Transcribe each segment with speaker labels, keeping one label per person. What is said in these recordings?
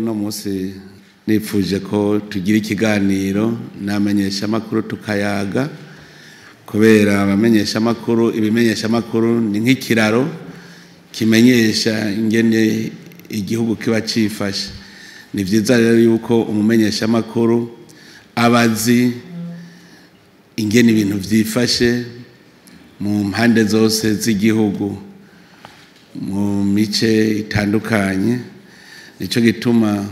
Speaker 1: No musi nifuje ko tugira ikiganiro namenyesha makuru tukayaga kubera abamenyesha makuru ibimenyesha makuru ni nk'ikiraro kimenyesha ingene igihugu kiba cifashe. Ni vyiza rero yuko umumenyesha makuru abazi ingene ibintu vyifashe mu mpande zose z'igihugu mu mice itandukanye. Nico gituma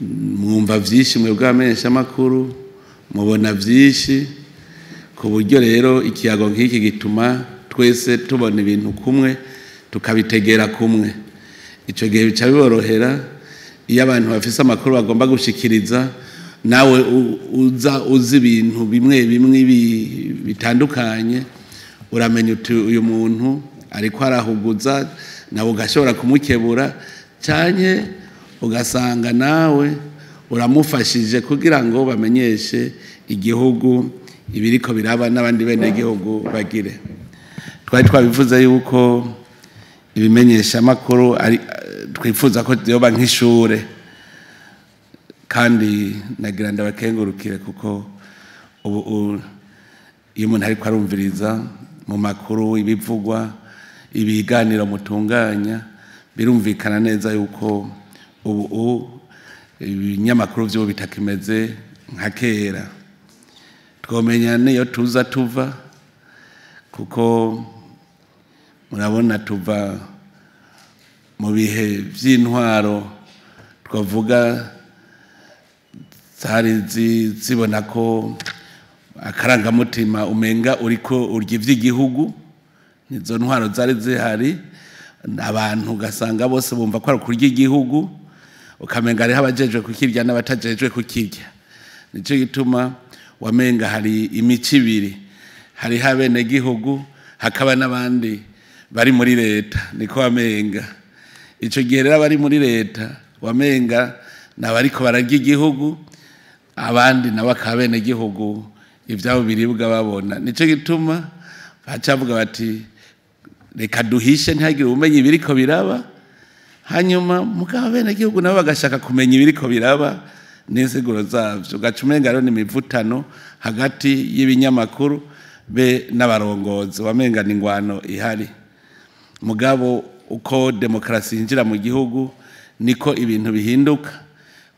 Speaker 1: mwumva vyinshi mwe bw'abamenyesha makuru mubona vyinshi ku buryo rero ikiyago nk'iki gituma twese tubona ibintu kumwe tukabitegera kumwe. Ico gihe bica biborohera iyo abantu bafise amakuru bagomba gushikiriza nawe uzi ibintu bimwe bitandukanye uramenya uti uyu muntu ariko arahuguza nawe ugashobora kumukebura cyane ugasanga nawe uramufashije kugira ngo bamenyeshe igihugu ibiriko biraba n'abandi bene igihugu bagire. Twari twabivuze yuko ibimenyesha makuru ari twifuza ko yoba nk'ishure kandi nagira ndabakengurukire kuko ubu iyo umuntu ariko arumviriza mu makuru ibivugwa ibiganiro mutunganya birumvikana neza yuko ubu ibinyamakuru byo bitakimeze nka kera. Twomenya niyo tuza tuva kuko murabona tuva mu bihe vy'intwaro twavuga zari zibona ko akarangamutima umenga uriko urya ivy'igihugu. Nizo ntwaro zari zihari abantu gasanga bose bumva ko ari kurya igihugu ukamenga ari habajejwe kukirya n'abatajejwe kukirya. Nico gituma wamenga hari imico ibiri, hari habene gihugu hakaba n'abandi bari muri leta. Niko wamenga ico gihe rero bari muri leta wamenga nabariko bararya igihugu abandi nabakabene gihugu ivyabo biribwa babona. Nico gituma bacavuga bati reka duhishe ntihagire ubumenyi ibiriko biraba hanyuma mugabo bene gihugu nabo bagashaka kumenya ibiriko biraba n'insiguro zavyo. Gacumenga rero n'imivutano hagati y'ibinyamakuru be n'abarongozi wamenga n'ingwano ihari. Mugabo uko demokrasi yinjira mu gihugu niko ibintu bihinduka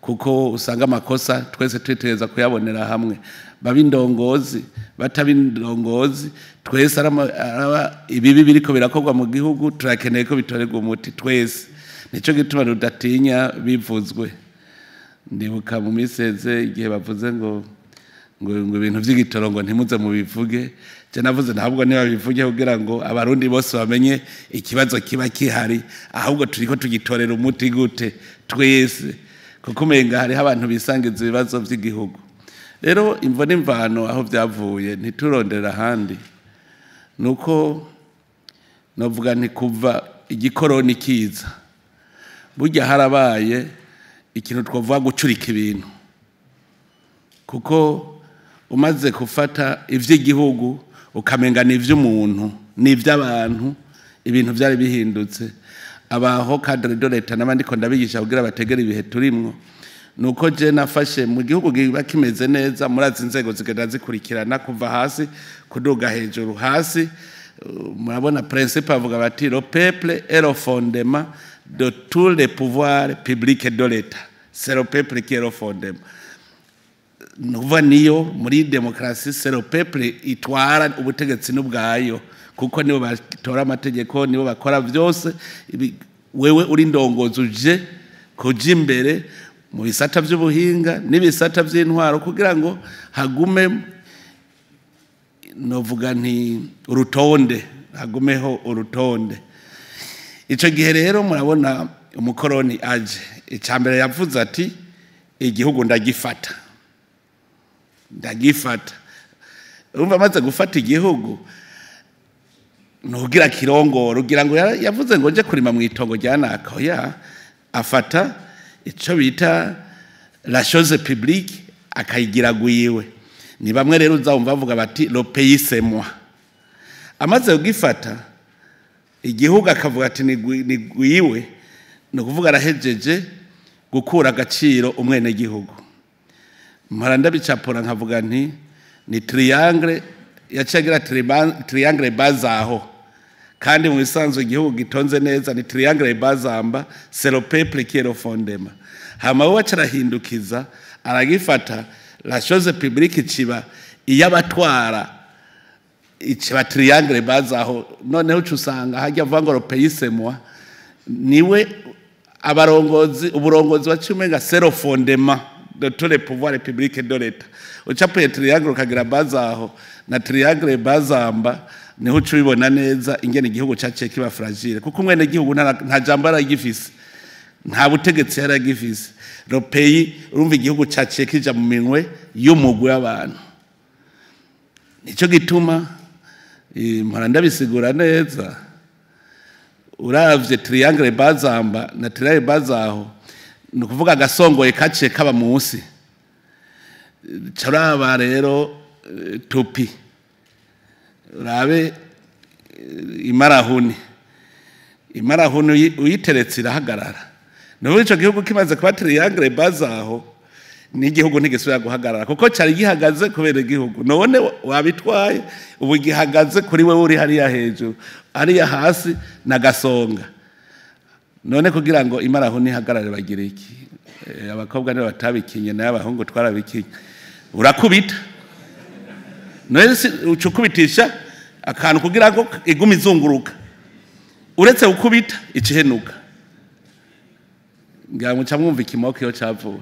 Speaker 1: kuko usanga amakosa twese twitegereza kuyabonera hamwe, babindongozi batabindongozi twese ibibi biriko birakorwa mu gihugu turakeneye ko bitorerwa umuti twese. Nico gituma rudatinya bivuzwe. Ndibuka mu miseze igihe bavuze ngo ibintu vy'igitorongo ntimuze mu bivuge, je navuze ntabwo niba bivuge kugira ngo abarundi bose bamenye ikibazo kiba kihari, ahubwo turiko tugitorera umuti gute twese kuko umenga hari abantu bisangiza ibibazo vy'igihugu. Rero imvo n'imvano aho vyavuye ntiturondera handi nuko novuga nti kuva igikoroni kiza burya harabaye ikintu twavuga gucurika ibintu kuko umaze gufata ivy'igihugu ukamenga n'ivy'umuntu n'ivy'abantu ibintu vyari bihindutse. Abaho cadre de l'État n'abandi ko ndabigisha kugira bategera ibihe turimwo nuko je nafashe mu gihugu bakimeze neza murazi inzego zigenda zikurikirana kuva hasi kuduga hejuru. Hasi murabona principe avuga bati le peuple est le fondement de tous les pouvoirs publics de l'État. C'est le peuple qui est le fondement. Nuva niyo muri demokrasi c'est le peuple itwara ubutegetsi n'ubwayo kuko nibo batora amategeko nibo bakora vyose. Wewe uri ndongozi uje kuja imbere mu bisata vy'ubuhinga n'ibisata vy'intwaro kugira ngo hagume novuga nti urutonde hagumeho urutonde. Ico gihe rero murabona umukoroni aje icambere yavuze ati igihugu ndagifata. Urumva amaze gufata igihugu nugira kirongoro ugira ngo yavuze ngo nje kurima mu itongo rya naka ya afata ico bita la chose publique akayigira guyiwe. Ni bamwe rero uzawumva bavuga bati le pays c'est moi. Amaze kugifata igihugu akavuga ati ni gwiwe no kuvuga arahejeje gukura agaciro umwene gihugu mpora ndabicapura nkavuga nti ni triangle yacagira triangle bazaho kandi mu bisanzwe igihugu gitonze neza ni triangle bazamba c'est le peuple qui est le fondement hama we acarahindukiza aragifata la chose publique ciba iyabatwara ikiba triangle bazaho noneho usanga hajya avuga ngo le pays c'est moi niwe abarongozi uburongozi wacumenga c'est le fondement de tous les pouvoirs publics de l'État ucapuye triangle kagira bazaho na triangle bazamba niho ucubibona neza ingene igihugu cyaciye kiba fragile kuko umwene gihugu nta jambo aragifise nta butegetsi yaragifise le pays urumva igihugu cyaciye kija mu minwe y'umugwi w'abantu nico gituma mpora ndabisigura neza uravye triangle bazamba na triangle bazaho ni ukuvuga agasongoye kaciye kaba munsi caraba rero tupi urabe imarahuni uyiteretse irahagarara n'ubu ico gihugu kimaze kuba triangle bazaho n'igihugu ntigisubira guhagarara kuko cari gihagaze kubera igihugu none wabitwaye ubu gihagaze kuri wewe uri hariya hejuru hariya hasi nagasonga none kugira ngo imarahuni ihagarare bagira iki abakobwa nibo batabikinye nayo abahungu twarabikinye urakubita none ucukubitisha akantu kugira ngo igumi izunguruka uretse gukubita ikihenuka ngamuca mwumva ikimoko iyo cavuwe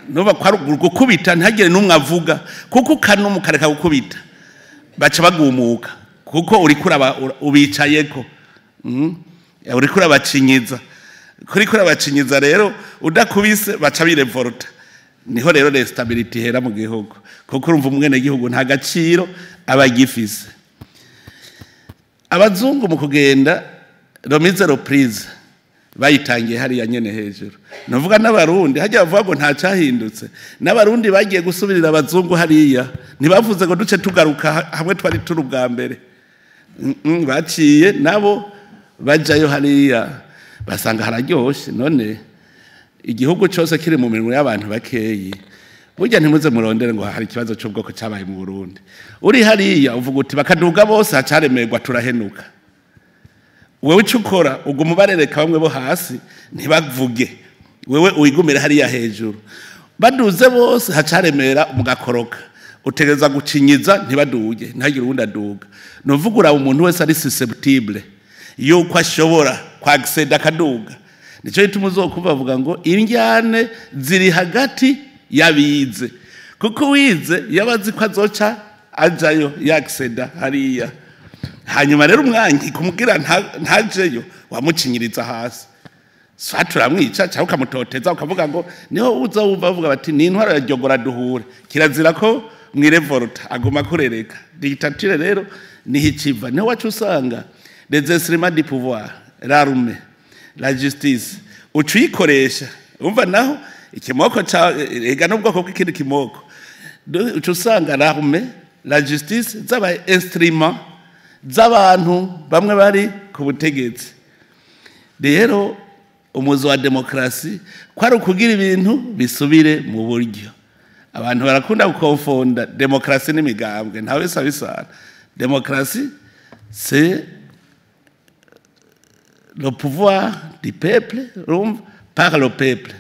Speaker 1: nuba kwa gukubita ntagire numwe avuga kuko kanuma kareka gukubita baca bagumuka kuko uri kuraba ubicayeko uri kurabacinyiza kuri kurabacinyiza rero udakubise baca birevolta niho rero stability hera mu gihugu kuko urumva umwene gihugu nta gaciro abagifise abazungu mu kugenda remise reprise bayitangiye hariya nyene hejuru navuga n'abarundi hajya bavuga ngo nta cyahindutse n'abarundi bagiye gusubirira abazungu hariya ntibavuze ngo duce tugaruka hamwe twari turi ubwa mbere baciye nabo bajayo hariya basanga hararyoshe none igihugu cyose kiri mu mirimo y'abantu bakeyi burya ntimuze murondere ngo hari ikibazo cy'ubwoko cyabaye mu Burundi uri hariya uvuga uti bakaduga bose hacaremerwa turahenuka wewe cukora uguma barereka bamwe bo hasi ntibavuge wewe uyigumira hariya hejuru baduze bose hacaremera mugakoroka utegeza gucinyiza ntibaduge ntagire ubundi aduga novuga ura umuntu wese ari susceptible yuko ashobora kwa acceda akaduga nico gituma uzokuva bavuga ngo indyane ziri hagati yabize kuko wize yabazi ko azoca ajayo yakseda hariya hanyuma rero umwangi kumubwira ntajeyo wamucinyiriza hasi swatura mwica cyangwa ukamutoteza ukavuga ngo niho uza wumva bavuga bati ni intwara ya Ryogora duhure kirazira ko mwirevolta aguma kurereka dictature rero niho iciva niho wacu usanga les instruments du pouvoir l'armée la justice ucuyikoresha umva naho ikimoko ca ega n'ubwoko bw'ikindi kimoko ucu usanga l'armée la justice zaba instruments z'abantu bamwe bari ku butegetsi rero umuzo wa demokrasi kwari ukugira ibintu bisubire mu buryo abantu barakunda gukonfonda demokrasi n'imigambwe ntawe bisa bisana demokrasi c'est le pouvoir du peuple par le peuple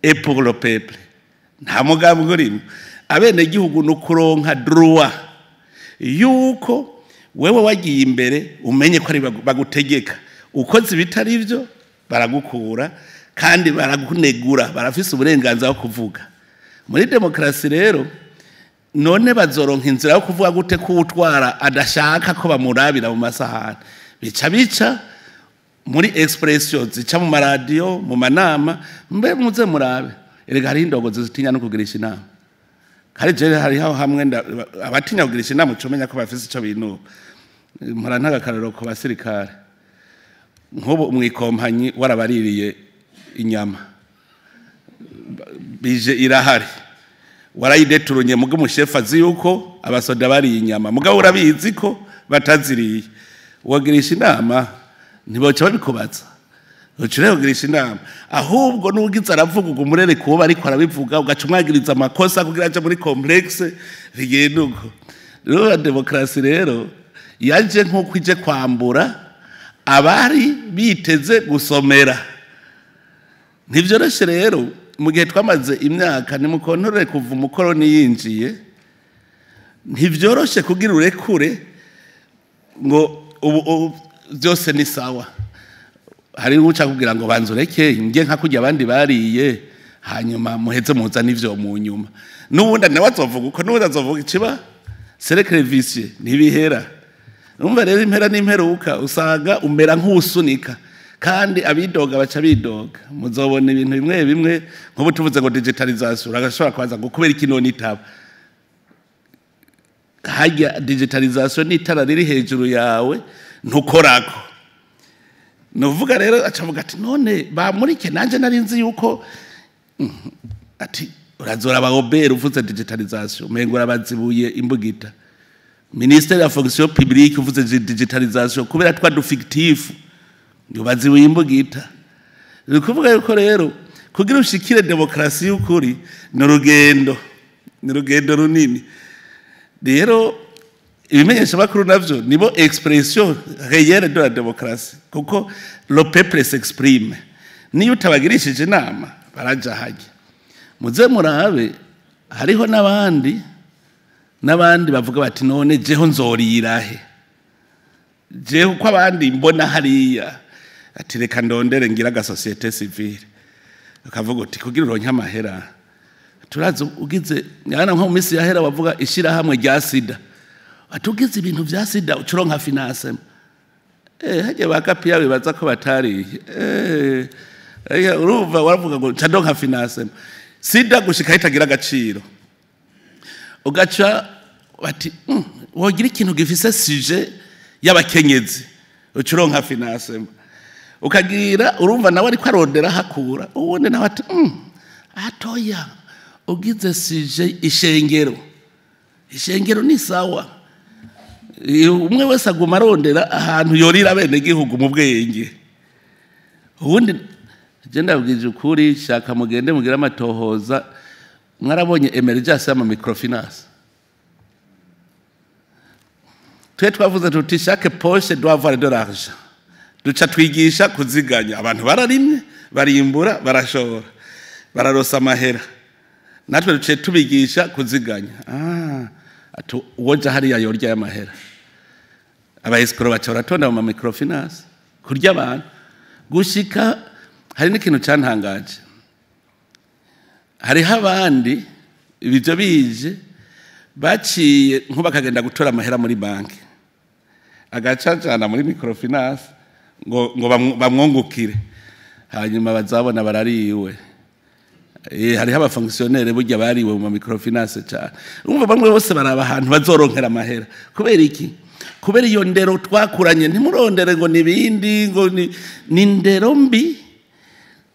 Speaker 1: et pour le peuple nta mugambwe urimo abene gihugu no kuronka droit yuko wewe wagiye imbere umenye ko ari bagutegeka ukoze ibitari ivyo baragukura kandi baragunegura barafise uburenganzira bwo kuvuga muri demokrasi rero none bazoronka inzira yo kuvuga gute ko utwara adashaka ko bamurabira mu masahani bica muri expressions zica mu radio mu manama mbe muze murabe erega hari indogozi zitinya no kugirisha inama hari jere hari hamwe abatinya kugirisha inama ucomenya ko bafise ico bintu mpora ntagakarero ku basirikare nkobo umwikompanyi warabaririye inyama bije irahari warayideturunye mugo mushefa azi yuko abasoda bari inyama mugabo urabizi ko bataziriye wagirisha inama ntiboca babikubaza ucire kugirisha inama ahubwo n'ugize aravuga umurere kuba ariko arabivuga ugacumwagiriza amakosa kugira aje muri complexe rigenda uko rero demokrasi rero yaje nko ije kwambura abari biteze gusomera ntivyoroshe rero mu gihe twamaze imyaka ni mukontorere kuva umukoroni yinjiye ntivyoroshe kugira urekure ngo ubu byose ni sawa hari uca kugira ngo banzureke nge nka kujya abandi bariye hanyuma muheze muzana ivyo mu nyuma n'ubundi nawe azovuga uko n'ubundi azovuga ikiba cercle vicieux ntibihera umva rero impera n'imperuka usanga umera nk'usunika kandi abidoga baca bidoga muzobona ibintu bimwe bimwe nk'ubu tuvuze ngo digitalization uragashobora kubaza ngo kubera iki none itaba hajya digitalization n'itara riri hejuru yawe ntukorako nuvuga rero acavuga ati none bamurike nanje nari nzi yuko ati urazora abagobera uvuze digitalization umengo urabazibuye imbugita ministère ya fonction publique uvuze digitalization kubera twa du fictif yubazibuye imbugita ukuvuga yuko rero kugira ushikire demokrasi y'ukuri ni rugendo runini rero ibimenyesha bakuru navyo nibo expression réelle de la démocratie kuko le peuple s'exprime niyo utabagirishije inama baraja haje muze murabe hariho n'abandi bavuga bati none jeho nzorirahe jeho ko abandi mbona hariya ati reka ndondere ngira ga société civile akavuga uti kugira uronke amahera turazi ugize yana nko mu minsi yahera bavuga ishira hamwe rya sida atugize ibintu vya sida ucuronka finance haje bakapiya bibaza ko batari uruva waravuga ngo cadonka finance sida gushika itagira agaciro ugaca bati wogira ikintu gifise sujet y'abakenyezi ucuronka finance ukagira urumva nawe ariko arondera hakura ubundi nawe ati atoya ugize sujet ishengero ni sawa umwe wese aguma arondera ahantu yorira bene gihugu mu bwenge ubundi je ndabwije ukuri shaka mugende mugira amatohoza mwarabonye emergence y'ama microfinance twe twavuze tuti chaque poche doit avoir de l'argent duca twigisha kuziganya abantu bararimye barimbura barashora bararosa amahera natwe duce tubigisha kuziganya atu woja hariya yorya y'amahera abayisikoro baca baratonda mu microfinance kurya abantu gushika hari n'ikintu cantangaje hariho abandi ibyo bije baciye nk'ubakagenda gutora amahera muri banki agacajana muri microfinance ngo bamwungukire hanyuma bazabona barariwe hariho abafonctionnaire burya bariwe mu microfinance cyane urumva bamwe bose baraba ahantu bazoronkera amahera kubera iki kubera iyo ndero twakuranye ntimurondere ngo nibindi ngo ni ndero mbi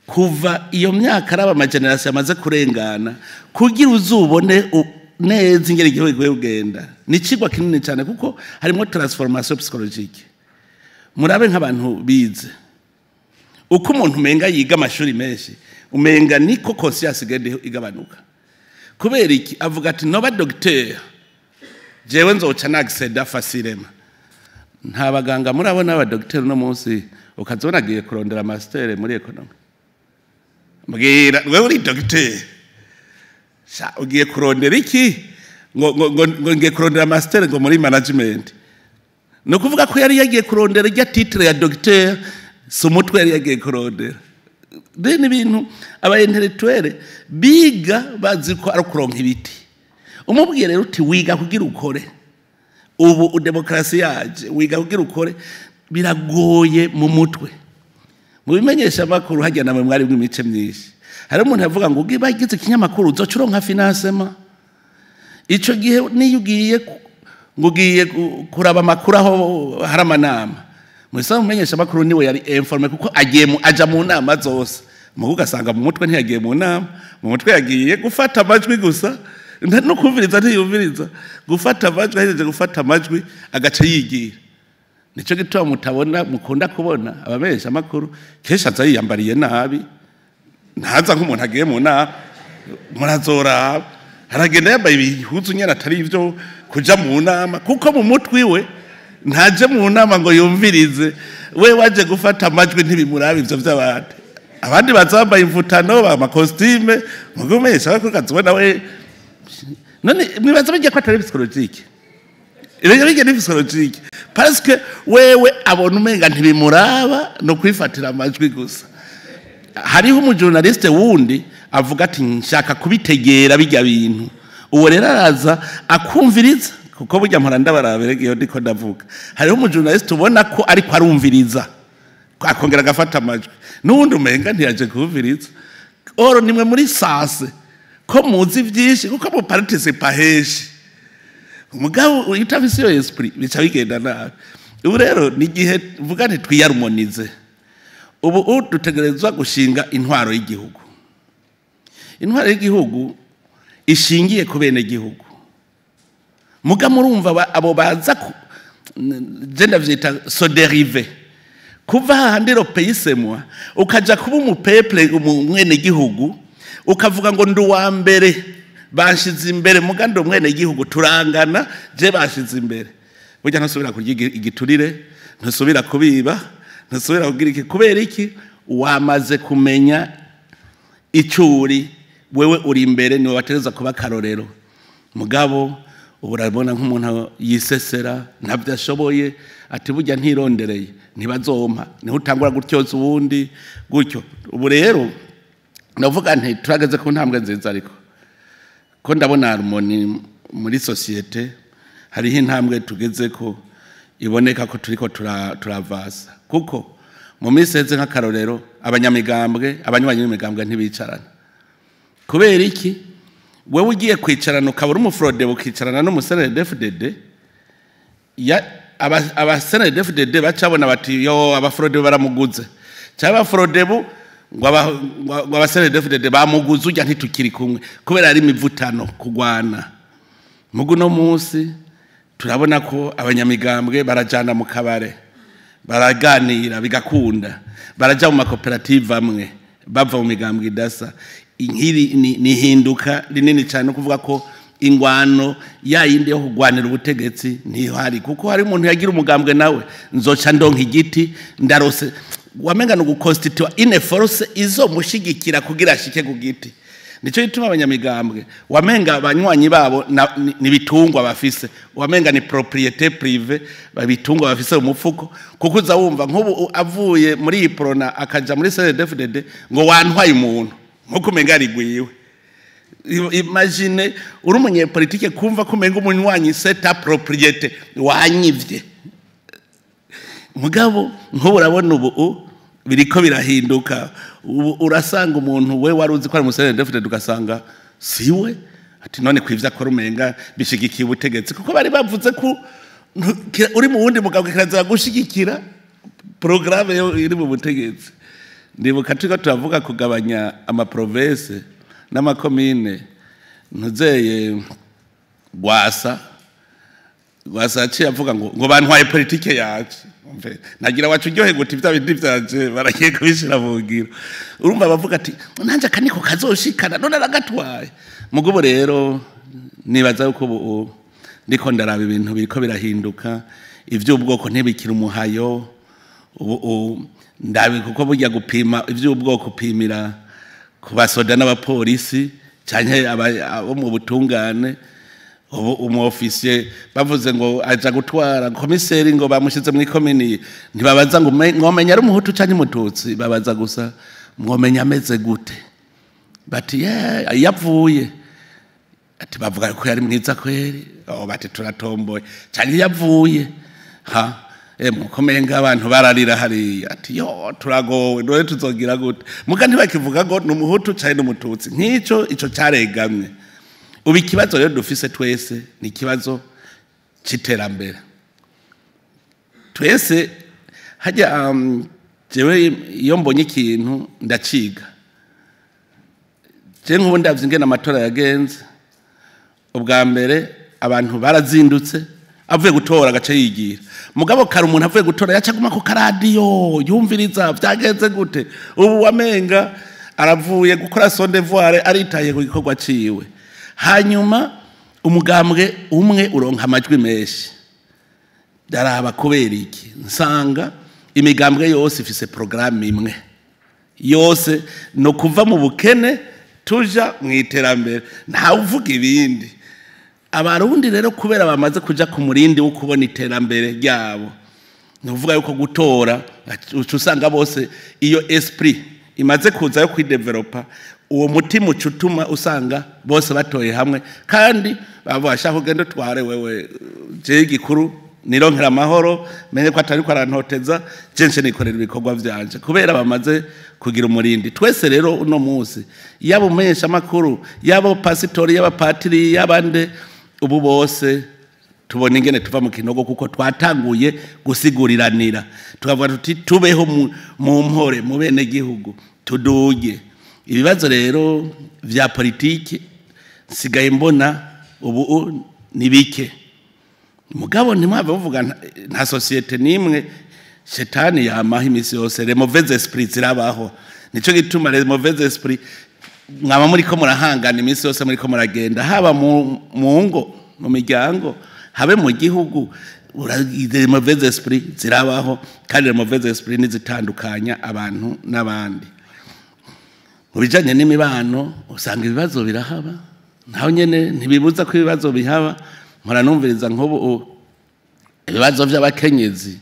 Speaker 1: kuva iyo myaka araba amageneration amaze kurengana kugira uzubone neza ingere igihugu ugenda ni cigwa kinini cyane kuko harimo transformation psychologique murabe nk'abantu bize uko umuntu umenga yiga amashuri menshi umenga niko conscience igende igabanuka kubera iki avuga ati noba docteur jewe nzoca nagiseda facilema nta baganga murabona aba docteur no munsi ukazona agiye kurondera master muri economy mbwira wewe uri docteur sha ugiye kurondera iki ngo ngiye kurondera master ngo muri management no kuvuga ko yari yagiye kurondera ijya titre ya docteur sumutwe yari yagiye kurondera deni bintu aba intellectuel biga bazi ko ari kuronka ibiti umubwiye rero uti wiga kugira ukore ubu demokrasi yaje wiga kugira ukore biragoye mu mutwe mu bimenyesha makuru hajya namwe mwari mwimice myinshi hari umuntu yavuga ngo ugibagize ikinyamakuru uzocuronka financement ico gihe niyo ugiye ngo ugiye kuraba amakuru aho hari amanama Mwisa umenyesha makuru niwe yari informe kuko aja mu nama zose mugo gasanga mu mutwe ntiyagiye mu nama mu mutwe yagiye gufata amajwi gusa no kumviriza ntiyumviriza gufata amajwi ahejeje gufata amajwi agaca yigira nico gituma mutabona mukunda kubona ababesha amakuru kesha aza yiyambariye nabi ntaza nk'umuntu agiye mu nama murazora haragenda yambaye ibihuzu nyene atari ivyo kuja mu nama kuko mu mutwi we ntaje mu nama ngo yumvirize we waje gufata amajwi ntibimuraba ivyo vy'abandi abandi bazambaye imvutano ba makostime mugumesha ko kazobona we none mwibaza bijya ko atari psychologique ibyo bijya ni psychologique parce que wewe abona umenga ntibimuraba no kwifatira amajwi gusa hariho umujournaliste wundi avuga ati nshaka kubitegera bijya bintu uwo rero araza akumviriza kuko burya mpora ndabarabere iyo ndiko ndavuga hariho umujournaliste ubona ko ariko arumviriza akongera agafata amajwi n'ubundi umenga ntiyaje kumviriza oro nimwe muri sase ko muzi byinshi kuko mu participa heshi umugabo utafise iyo esprit bica bigenda nabi ubu rero ni gihe vuga nti twiyarmonize ubu dutegerezwa gushinga intwaro y'igihugu intwaro y'igihugu ishingiye ku bene gihugu muga murumva abo baza genda vyita so derive kuva handi ro payisemwa ukaja kuba umupeple umwene gihugu ukavuga ngo ndu wa mbere bashize imbere muga ndo mwene gihugu turangana je bashize imbere burya ntasubira kurya igiturire ntasubira kubiba ntasubira kugira iki kubera iki wamaze kumenya icuri wewe uri imbere niwe batereza kuba karorero mugabo urabona nk'umuntu yisesera ntabyo ashoboye ati burya ntirondereye ntibazompa niho utangura gutyoza ubundi gutyo ubu rero ndavuga nti turageze ku ntambwe nziza ariko ko ndabona harmoni muri societe hariho intambwe tugeze ko iboneka ko turiko turavasa kuko mu minsi heze nk'akarorero abanyamigambwe abanywanyi b'imigambwe ntibicarana kubera iki wewe ugiye kwicarana ukabura umufrodebo ukicarana n'umusenedefdd abasenedefdd bacabona bati yo abafrodebo baramuguze cyangwa abafrodebo ngo abasenedefdd bamuguze ujya ntitukiri kumwe kubera ari imivutano kugwana mugu no munsi turabona ko abanyamigambwe barajana mu kabare baraganira bigakunda baraja mu makoperative amwe bava mu migambwe idasa inkiri ni hinduka rinini cyane kuvuga ko ingwano yayindi yo kugwanira ubutegetsi niho hari kuko hari umuntu yagira umugambwe nawe nzoca ndonka igiti ndarose wamenga no gukonstitute ine force izo mushigikira kugira ashike ku giti nico gituma abanyamigambwe wamenga abanywanyi babo ni bitungwa bafise wamenga ni propriété privée babitungwa bafise mu mufuko kuko uza wumva nk'ubu avuye muri iprona akaja muri CNDD-FDD ngo wantwaye umuntu nkuko umenga rigwiwe imagine uri umunyepolitike kumva ko umenga umunywanyi c'est ta propriété wanyivye mugabo nk'ubu urabona ubu biriko birahinduka urasanga umuntu we waruzi ko ari umusenedefite ugasanga siwe ati none kwivya akora umenga bishigikiye ubutegetsi kuko bari bavuze ko uri mu wundi mugabo kirazira gushigikira programme iri mu butegetsi ndibuka turiko turavuga kugabanya amaprovince n'amakomine ntuzeye gwasa aciye avuga ngo bantwaye politike yacu nagira wacu uryohe guti bya bindi byaje baragiye kubishira bugira urumva bavuga ati nanje kaniko kazoshikana none aragatwaye mugubo rero nibaza uko ndiko ndaraba ibintu biriko birahinduka ivy'ubwoko ntibikira umuhayo ndabi kuko burya gupima ivy'ubwoko upimira ku basoda n'abapolisi cyane abo mu butungane umu officier bavuze ngo aja gutwara komiseri ngo bamushize muri komini ntibabaza ngo ngomenya ari umuhutu cyane umututsi babaza gusa ngomenya ameze gute bati yavuye ati bavuga ko yari mwiza kweri bati turatomboye cyane yavuye ha mukomenga abantu bararira hari ati yo turagowe none tuzogira gute muga ntibakivuga ngo n'umuhutu cyane n'umututsi nk'ico ico cyaregamye ubu ikibazo rero dufise twese ni ikibazo cy'iterambere twese hajya jewe iyo mbonye ikintu ndaciga je nk'ubu ndavye ingene amatora yagenze ubwa mbere abantu barazindutse avuye gutora agace yigira mugabo kare umuntu avuye gutora yacaguma ko karadiyo yumviriza byagenze gute ubu wamenga aravuye gukora sondevoir aritaye ku gikorwa ciwe hanyuma umugambwe umwe uronka amajwi menshi daraba kubera iki nsanga imigambwe yose ifise programme imwe yose no kuva mu bukene tuja mu iterambere nta uvuga ibindi abarundi rero kubera bamaze kuja ku murindi wo kubona iterambere ryabo nuvuga yuko gutora usanga bose iyo esprit imaze kuza yo kwidevelopa uwo mutima ucutuma usanga bose batoye hamwe kandi babasha kugenda tware wewe je gikuru nironkera amahoro menye ko atari ko arantoteza jense nikorera ibikorwa vyanje kubera bamaze kugira umurindi twese rero uno munsi yabo umesha makuru yabo pasitori yaba patiri yabande ubu bose tubona ingene tuva mu kinogo kuko twatanguye gusiguriranira tukavuga tuti tubeho mu mpore mu bene gihugu tuduge ibibazo rero vya politiki sigaye mbona ubu ni bike mugabo ntimwave bavuga nta societe nimwe shetani yamaho imisi yose les mauvais esprits zirabaho nico gituma les mauvais esprits mwaba muri ko murahangana imisi yose muri ko muragenda haba mu ngo mu miryango habe mu gihugu les mauvais esprits zirabaho kandi les mauvais esprits nizitandukanya abantu n'abandi mu bijanye n'imibano usanga ibibazo birahaba naho nyene ntibibuza ko ibibazo bihaba muranumviriza nk'ubu ibibazo by'abakenyezi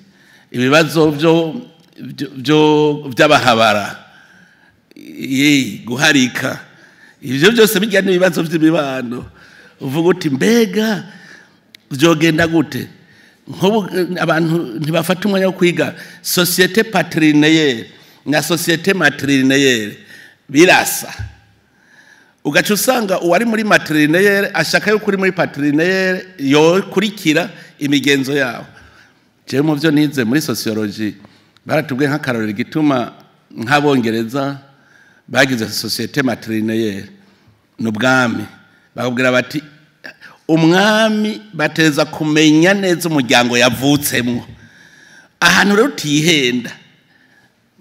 Speaker 1: ibibazo by'abahabara guharika ibyo byose bijya n'ibibazo by'imibano uvuga uti mbega byogenda gute nk'ubu abantu ntibafata umwanya wo kwiga société patrilinéaire na société matrilinéaire birasa ugaca usanga uwari muri matrilinéaire ashaka yo kuri muri patrilinéaire yo kurikira imigenzo yawo je mu byo nize muri sociologie baratubwiye nk'akarorero gituma nk'abongereza bagize société matrilinéaire n'ubwami bakubwira bati umwami bateza kumenya neza umuryango yavutsemo ahantu rero utihenda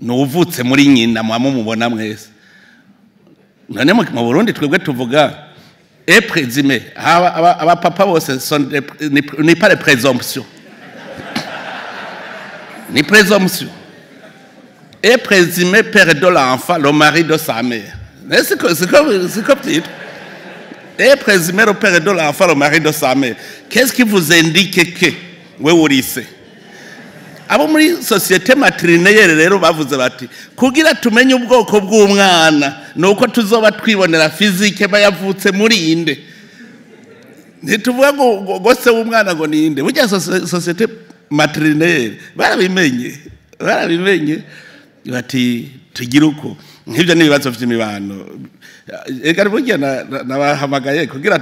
Speaker 1: n'uvutse muri nyina mubona mwese none mu Burundi twebwe tuvuga présumé aba papa bose ni pas les présomptions ni présomption est présumé père de l'enfant le mari de sa mère c'est comme titre est présumé le père de l'enfant le mari de sa mère qu'est-ce qui vous indique que we urise abo muri société matrilinéaire rero bavuze bati kugira tumenye ubwoko bw'umwana nuko tuzoba twibonera physique bayavutse muri inde ntituvuga ngo gose w'umwana ngo ninde burya société matrilinéaire barabimenye bati tugira uko nk'ibyo n'ibibazo by'imibano ega burya nabahamagaye kugira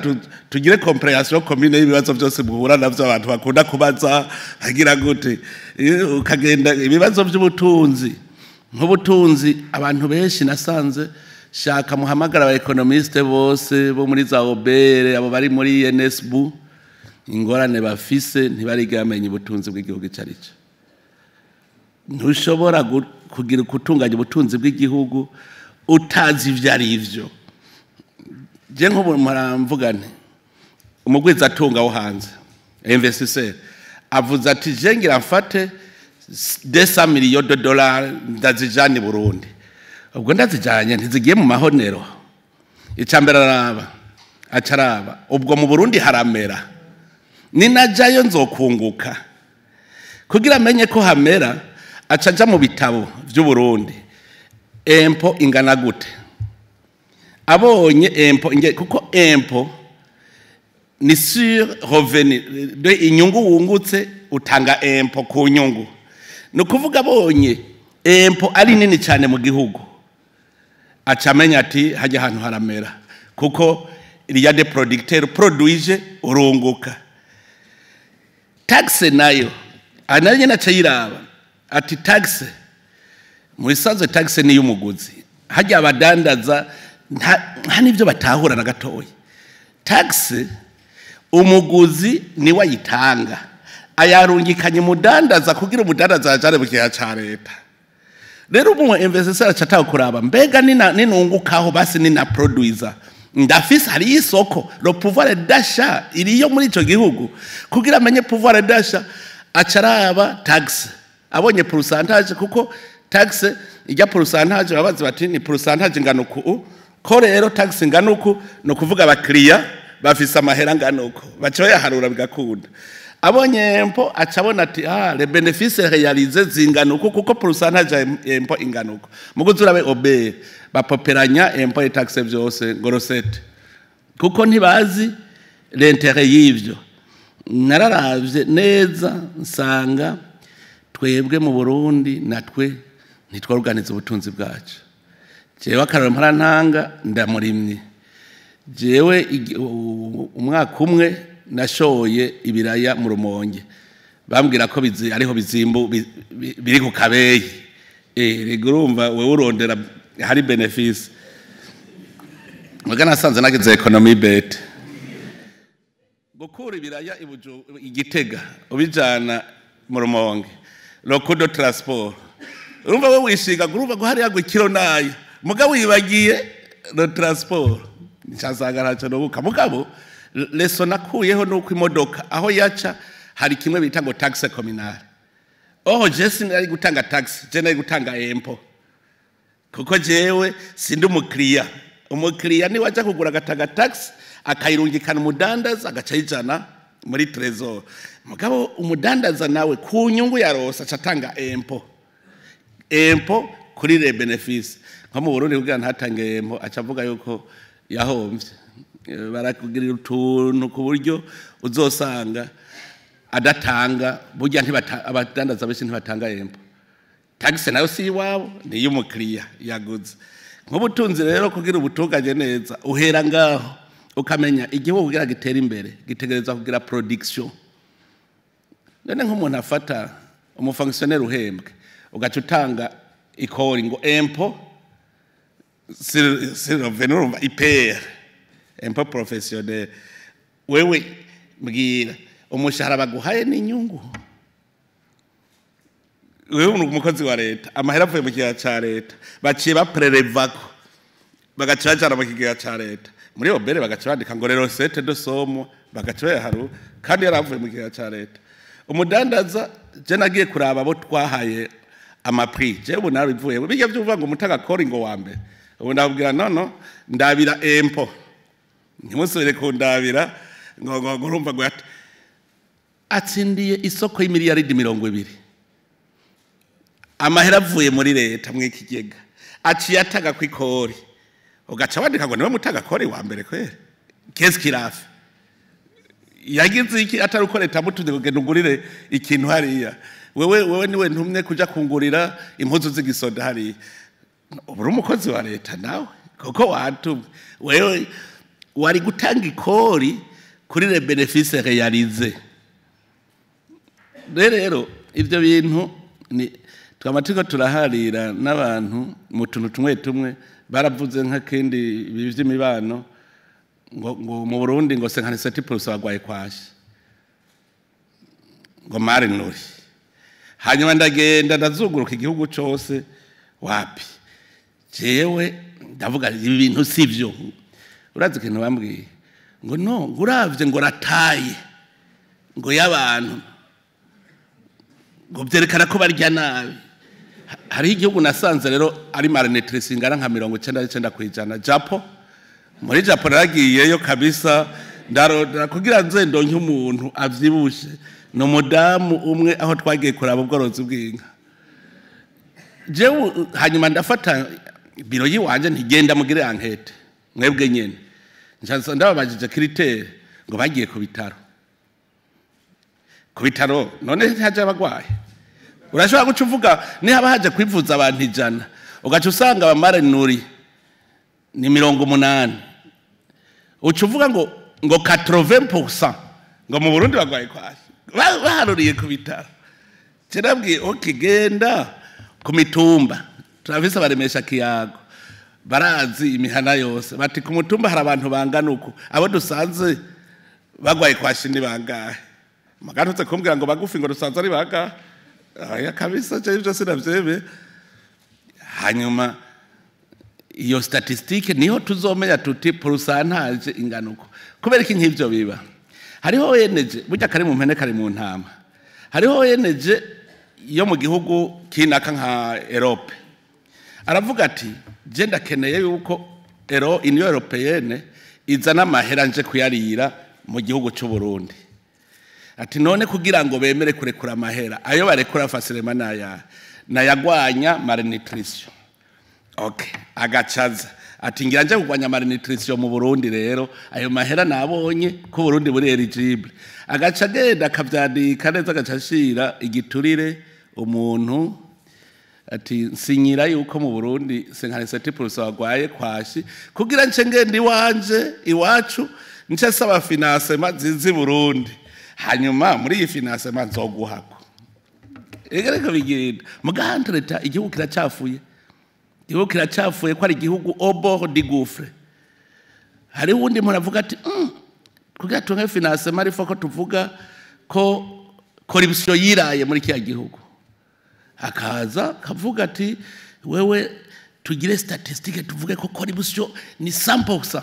Speaker 1: tugire comprehension commune y'ibibazo byose buhura navyo abantu bakunda kubaza hagira gute ukagenda ibibazo by'ubutunzi nk'ubutunzi abantu benshi nasanze shaka muhamagara aba economiste bose bo muri za obere abo bari muri NSB ingorane bafise ntibarigamenya ubutunzi bw'igihugu cyarico ntushobora kugira kutunganya ubutunzi bw'igihugu utazi ivyo ari ivyo je nk'ubu muramvugane umugwiza atunga wo hanze investisseur avuze ati je ngira mfate 200 millions de dollars ndazijana i Burundi ubwo ndazijanye ntizigiye mu mahonero icambere acaraba ubwo mu Burundi haramera ni najayo nzokunguka kugira amenye ko hamera acaja mu bitabo by'u Burundi empo ingana gute abonye empo kuko empo ni sur revenu de inyungu wungutse utanga empo ku nyungu no kuvuga abonye empo ari nini cyane mu gihugu acamenya ati hajya ahantu haramera kuko iriya de producteur produije urunguka taxe nayo ananye nacayiraba ati taxe muisanzwe taxe ni y'umuguzi hajya abadandaza nta nivyo batahura na gatoyi taxe umuguzi ni wayitanga ayarungikanye umudandaza kugira umudandaza ajane mu kiha ca leta. Rero umu investisseur acataho kuraba mbega ninungukaho basi nina producer ndafise hari isoko le pouvoir d'achat iriyo muri ico gihugu kugira amenye pouvoir d'achat acaraba tax abonye pourcentage kuko tax ijya pourcentage babazi bati ni pourcentage nganuku ko rero tax nganuku no kuvuga abakiriya bafise amahera nganuko bacoye harura bigakunda abonye impo acabona ati les bénéfices réalisés zinganuko kuko pourcentage impo inganuko muguzurabe obe bapoperanya impo et taxe byose ngo recette kuko ntibazi l'intérêt y'ivyo. Nararavye neza nsanga twebwe mu Burundi natwe ntitworganiza ubutunzi bwacu. Jewe akararo mparantanga ndamurimye. Jewe umwaka umwe nashoye ibiraya mu Rumonge. Bambwira ko ariho bizimbu biri ku Kabeyi. Rigurumva wewe urondera hari benefisi. Magana sanze nagize economy bet. Gukura ibiraya Igitega ubijana mu Rumonge. Lokudo transport. Urumva we wishiga gurumva ko hari yagwe kilo nayo. Mugabo wibagiye le transport. Nicazagara cyo nubuka mugabo leso nakuyeho nuko imodoka aho yaca hari kimwe bita ngo taxe communale. Jesi nari gutanga tax, je nari gutanga impo. Kuko jewe sindi umukiriya. Umukiriya ni waje kugura gatanga tax akayirungikana umudandaza agacayijana muri trésor. Mugabo umudandaza nawe ku nyungu yarosa acatanga impo. Impo kuri les bénéfices. Nko mu Burundi kugira ntatange impo acavuga yuko yahomvye. Barakugirira utuntu ku buryo uzosanga adatanga burya abadandaza bese ntibatanga impo. Tax nayo si iwabo ni y'umukiriya yaguze. Nk'ubutunzi rero kugira ubutunganye neza uhera ngaho ukamenya igihugu kugira gitera imbere gitegereza kugira production. None nk'umuntu afata umufonctionnaire uhembwe ugaca utanga ikori ngo impo c'est revenu IPR impo professionnel wewe mbwira umushahara baguhaye n'inyungu. Wewe umukozi wa leta amahera avuye mu kiga ca leta baciye baprelevako bagacajana mu kiga ca leta muri obere bagaca bandika ngo rero sete de somo bagaca yaharu kandi yaravuye mu kiga ca leta. Umudandaza je nagiye kuraba abo twahaye amaprix je ubu narabivuye bijya byuvuga ngo umutaga kori ngo wa mbere ubu ndabwira no ndabira impo ntimusubire kundabira ngo urumva ngo atsindiye isoko y'imiliyaridi 20 amahera avuye muri leta mw'ikigega aciye ataga kw'ikori ugaca bandika ngo niwe mutaga kori wa mbere kwere qu'est-ce qu'il a fait yagize iki atari uko leta mutuze kugenda ungurire ikintu hariya wewe niwe ntumwe kuja kungurira impuzu z'igisoda hariya uburi umukozi wa leta nawe koko watumwe wewe wari gutanga ikori kuri les bénéfices réalisés. Rero ivyo bintu ni twamatiko turaharira n'abantu mu tuntu tumwe baravuze nka kindi by'imibano ngo mu Burundi ngo 57% bagwaye kwashi ngo mari nuri hanyuma ndagenda ndazunguruka igihugu cyose wapi jewe ndavuga ibi bintu sivyo urazi kintu bambwiye ngo no nguravye ngo rataye ngo y'abantu ngo byerekana ko barya nabi. Hari igihugu nasanze rero ari malnutrition ingana nka 99% Japo. Muri Japo naragiyeyo kabisa ndarondera kugira nze ndonke umuntu avyibushe no mudamu umwe aho twagiye kuraba ubworozi bw'inka. Jewe hanyuma ndafata biro yiwanje ntigenda mugire enquête mwebwe nyene. Nshanza ndababajije critère ngo bagiye ku bitaro. Ku bitaro none haje abagwaye. Urashobora gucuvuga ni haba haje kwivuza abantu 100 ugaca usanga abamare nuri ni 80 ucuvuga ngo 80% ngo mu Burundi bagwaye kwashi baharuriye ku bitaro. Kirabwiye okigenda ku mitumba turavisa baremesha kiyago barazi imihana yose bati ku mutumba hari abantu bangana uko abo dusanze bagwaye kwashi ni bangahe magantutse kumbwira ngo bagufi ngo rusanze ari baga aya kabisa cyo byose navyebe. Hanyuma iyo statistique niho tuzomenya tuti pourcentage inganuko kubera iki nk'ivyo biba. Hariho ONG burya kari mu mpene kari mu ntama. Hariho ONG yo mu gihugu kinaka nka Europe aravuga ati je ndakeneye yuko Union Européenne izana amahera nje kuyarira mu gihugu cy'u Burundi. Ati none kugira ngo bemere kurekura amahera ayo barekura facilement nayagwanya malnutrition. Okay, agacaza ati ngira nje kugwanya malnutrition mu Burundi rero ayo mahera nabonye ko Burundi buri eligible. Agaca genda akavyandika neza agacashira igiturire umuntu ati sinyira yuko mu Burundi 57% bagwaye kwashi kugira nce ngende iwanje iwacu nce saba financement zizi Burundi hanyuma muri iyi financement nzoguhako. Egereko bigenda muganda leta igihugu kiracafuye. Igihugu kiracafuye ko ari igihugu au bord du gouffre. Hari wundi muntu avuga ati kugira tunge financement ariko ko tuvuga ko corruption yiraye muri kiya gihugu. Akaza kavuga ati wewe tugire statistique tuvuge ko corruption ni 100%.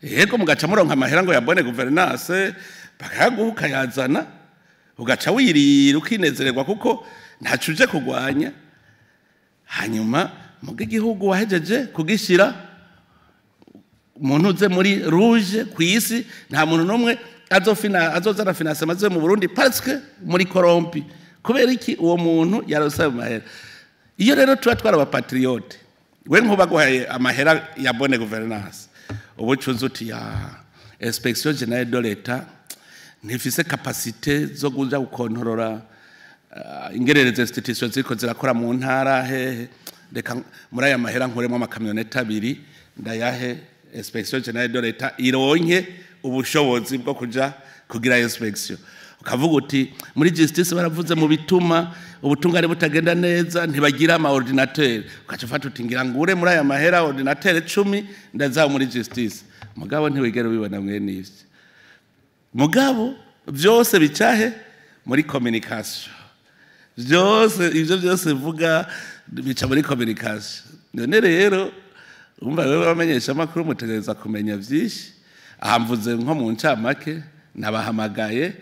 Speaker 1: Yego mugaca muronka amahera ngo yabone governance bakaguhuka yazana ugaca wirira ukinezererwa kuko ntacuje kugwanya. Hanyuma muge igihugu wahejeje kugishira umuntu uze muri rouge kwisi nta muntu nomwe azozana financement zo mu Burundi parce que muri corrompi kubera iki uwo muntu yarosaba amahera. Iyo rero tuba twara abapatriote we nkubaguhaye amahera ya bonne gouvernance ubucuzi uti ya inspection générale de l'État ntifise capacité zo kuja gukontorora ingerereze institutions ziko zirakora mu ntara hehe reka muri aya mahera nkuremo amakamyoneta 2 ndayahe inspection générale de l'État ironke ubushobozi bwo kuja kugira inspection. Ukavuga uti muri justice baravuze mu bituma ubutungane butagenda neza ntibagira ama ordinateur ukacufata utingira ngure muri aya mahera ordinateur 10 ndaza muri justice mugabo ntiwigera ubibona mwene ivyo. Mugabo byose bicahe muri communication. Ivyo byose vuga bica muri communication. None rero umva wewe bamenyesha makuru mutegereza kumenya vyinshi. Ahamvuze nko mu ncamake nabahamagaye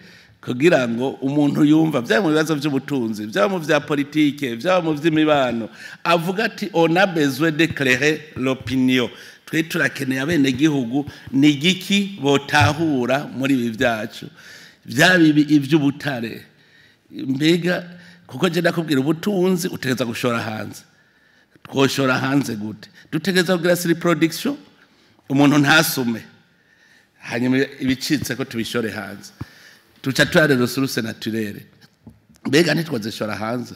Speaker 1: kugira ngo umuntu yumva bya mu bibazo by'ubutunzi bya mu vya politique bya mu vy'imibano avuga ati on a besoin d'éclairer l'opinion. Twe turakeneye abene gihugu ni giki botahura muri ibi byacu bya bibi ivy'ubutare mbega kuko je ndakubwira ubutunzi utegeza gushora hanze. Twoshora hanze gute? Dutegeza kugira siri production umuntu ntasume hanyuma ibicitse ko tubishore hanze. Tuca tware ressources naturelles mbega ntitwazishora hanze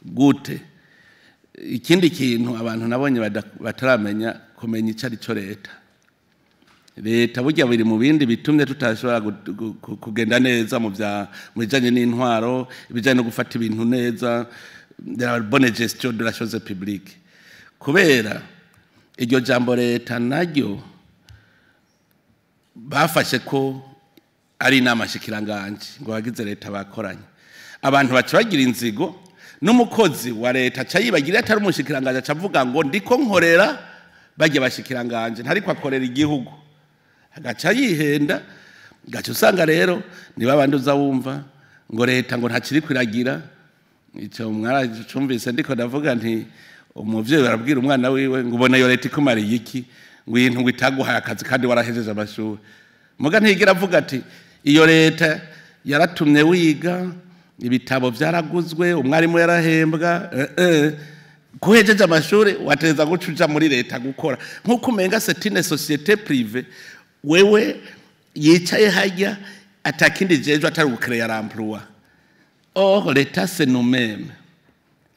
Speaker 1: gute? Ikindi kintu abantu nabonye bataramenya kumenya icari cyo leta burya biri mu bindi bitumye tutashobora kugenda neza mu bijanye n'intwaro ibijanye no gufata ibintu neza de la bonne gestion de la chose publique. Kubera iryo jambo leta naryo bafashe ko ari inama shikiranganje ngo bagize leta bakoranye abantu baca bagira inzigo n'umukozi wa leta cayibagira atari umushikiranganje acavuga ngo ndiko nkorera bajye bashikiranganje ntariko akorera igihugu agaca yihenda gaca usanga rero ni babandi uzawumva ngo leta ngo ntakiri kwiragira ico mwaracumvise ndiko ndavuga nti umuvyeyi barabwira umwana wiwe ngo ubona yo leta ikumariye iki ngo ibintu ngo itaguhaye akazi kandi warahejeje amashuri muga ntigira avuga ati iyo leta yaratumye wiga ibitabo byaraguzwe umwarimu yarahembwa kuhejeje amashuri wateza gucuja muri leta gukora nkuko umenga c'est une société privée wewe yicaye hajya atakindi jeje atari gukreya l'emploi. Or leta c'est nous-mêmes.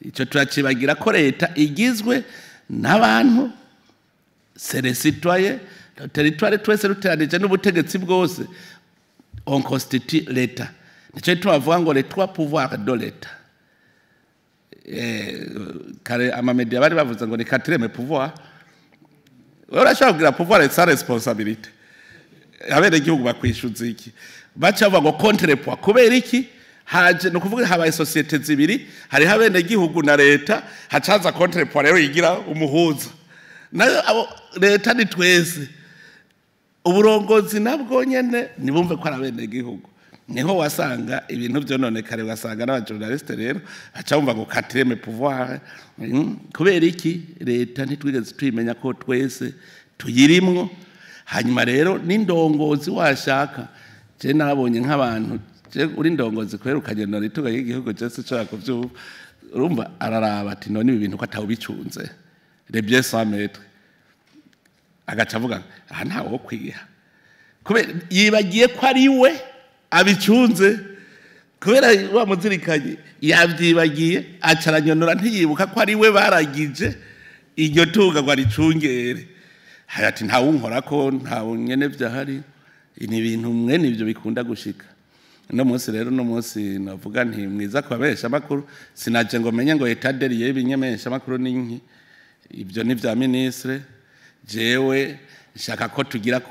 Speaker 1: Ico turacibagira ko leta igizwe n'abantu c'est les citoyens le territoire twese ruteranije n'ubutegetsi bwose on constitue l'État. Nico tubavuga ngo les 3 pouvoirs de l'État. Kare amamedia bari bavuze ngo ni 4e pouvoir. Urashobora kugira pouvoir et sans responsabilité. abene gihugu bakwishuza iki baca bavuga ngo contrepoids kubera iki haje no kuvuga habaye societe zibiri hari habene gihugu na leta hacaza contrepoids rero yigira umuhuza nayo abo leta ni twese uburongozi nabwo nyene nibumve ko arabene gihugu niho wasanga ibintu byononekare wasanga n'abajournaliste rero acabumva ngo quatrième pouvoir kubera iki leta ntitwigeze twimenya ko twese tuyirimwo hanyuma rero n'indongozi washaka je nabonye nk'abantu je uri ndongozi kwera ukagenda rituga y'igihugu cyose cyo kuvyumva urumva araraba ati none ibi bintu ko atawubicunze les biens sans maître agacavuga aha ntawo kwiha kubera yibagiye ko ari we abicunze kubera wa muzirikanye yavyibagiye acaranyonora ntiyibuka ko ari we baragije iryo tunga ngo aricungere hayati ntawunkora ko ntawo nyene vyahari ni ibintu mwene ivyo bikunda gushika no munsi rero no munsi navuga nti mwiza kubabesha makuru sinaje ngo menye ngo etaderiye binyemesha makuru ninki ibyo ni vya ministre jewe shaka ko tugira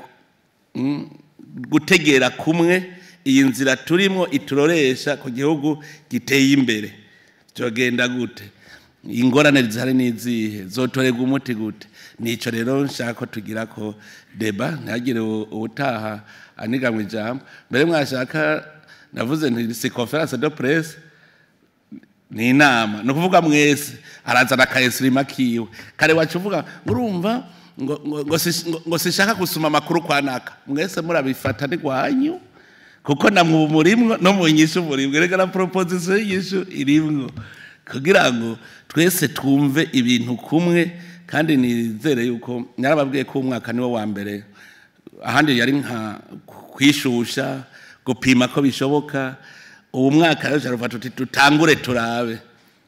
Speaker 1: gutegera kumwe iyi nzira turimo ituroresha ku gihugu giteye imbere cyogenda gute ingorane zihari nizihe zotorega umuti gute nico rero nshaka ko tugira ko deba ntagire ubutaha anigamwe ijambo mbere mwashaka navuze nti si conference de presse ni inama no kuvuga mwese arazana kaesirima kiwe kare wacuvuga urumva ngo sishaka gusoma makuru kwanaka mwese murabifata ni gwanyu kuko namwe murimwo no munyishu murimwe rega na proposition y'ishu irimwo kugira ngo twese twumve ibintu kumwe kandi nizere yuko narababwiye ko umwaka niwo wa mbere ahandi yari nka kwishusha gupima ko bishoboka ubu mwaka rero cyarufata tuti tutangure turabe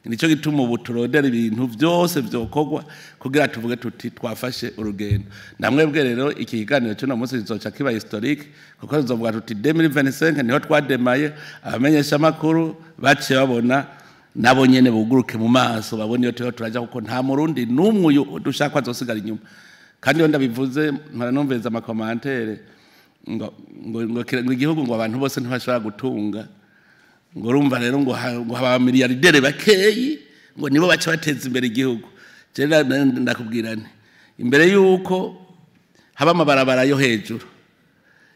Speaker 1: nico gituma ubu turodera ibintu byose byokogwa kugira tuvuge tuti twafashe urugendo namwebwe rero iki kiganiro cyo no munsi kizoca kiba historique kuko tuzovuga tuti 2025 niho twademaye abamenyesha makuru bace babona nabo nyene buguruke mu maso babone yo turaja kuko nta murundi numwe dushaka azosigara inyuma kandi onda bivuze ntaranomveza ama commentaire ngo igihugu ngo abantu bose ntibashobora gutunga ngo urumva rero ngo haba miliyardere bakeyi ngo nibo bace bateza imbere igihugu je ndakubwira nti imbere yuko haba amabarabara yo hejuru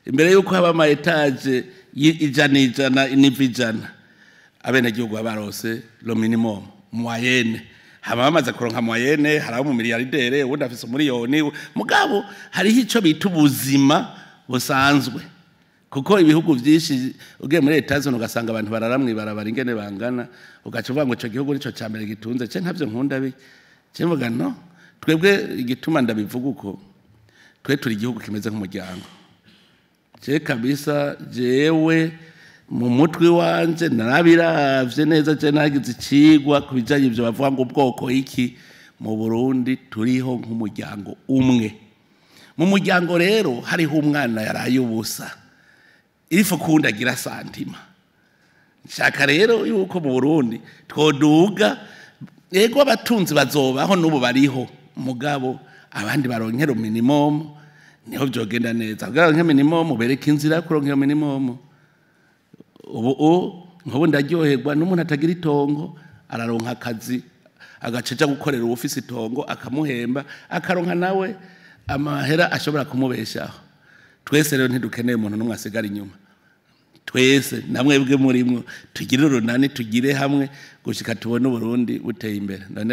Speaker 1: imbere yuko haba ama etage ijana inivijana abene gihugu abarose lo minimum moyenne haba bamaze kuronka moyenne harabo mu miliyardere ubundi afise umuriyoni mugabo hariho ico bita ubuzima busanzwe kuko ibihugu byinshi ugiye muri etazo ugasanga abantu bararamwe barabara ingene bangana ugacuvuga ngo ico gihugu nico cyambere gitunze ce ntavyo nkunda bi ce mvuga no twebwe igituma ndabivuga uko twe turi igihugu kimeze nk'umuryango ce kabisa jewe mu mutwe wanje narabiravye neza je nagize icigwa kubijanye ivyo bavuga ngo ubwoko iki mu Burundi turiho nk'umuryango umwe mu muryango rero hariho umwana yaraye ubusa irifo kundagira santima nshaka rero yuko mu Burundi twoduga yego abatunzi bazobaho n'ubu bariho mugabo abandi baronkera minimum niho byogenda neza kugira minimum bereka inzira kuronkera minimum ubu nkubu ndaryoherwa n'umuntu atagira itongo araronka akazi agaceja gukorera ofisi itongo akamuhemba akaronka nawe amahera ashobora kumubeshaho twese rero ntidukeneye umuntu n'umwe asigara inyuma twese namwebwe murimwo tugire urunani tugire hamwe gushika tubone Burundi buteye imbere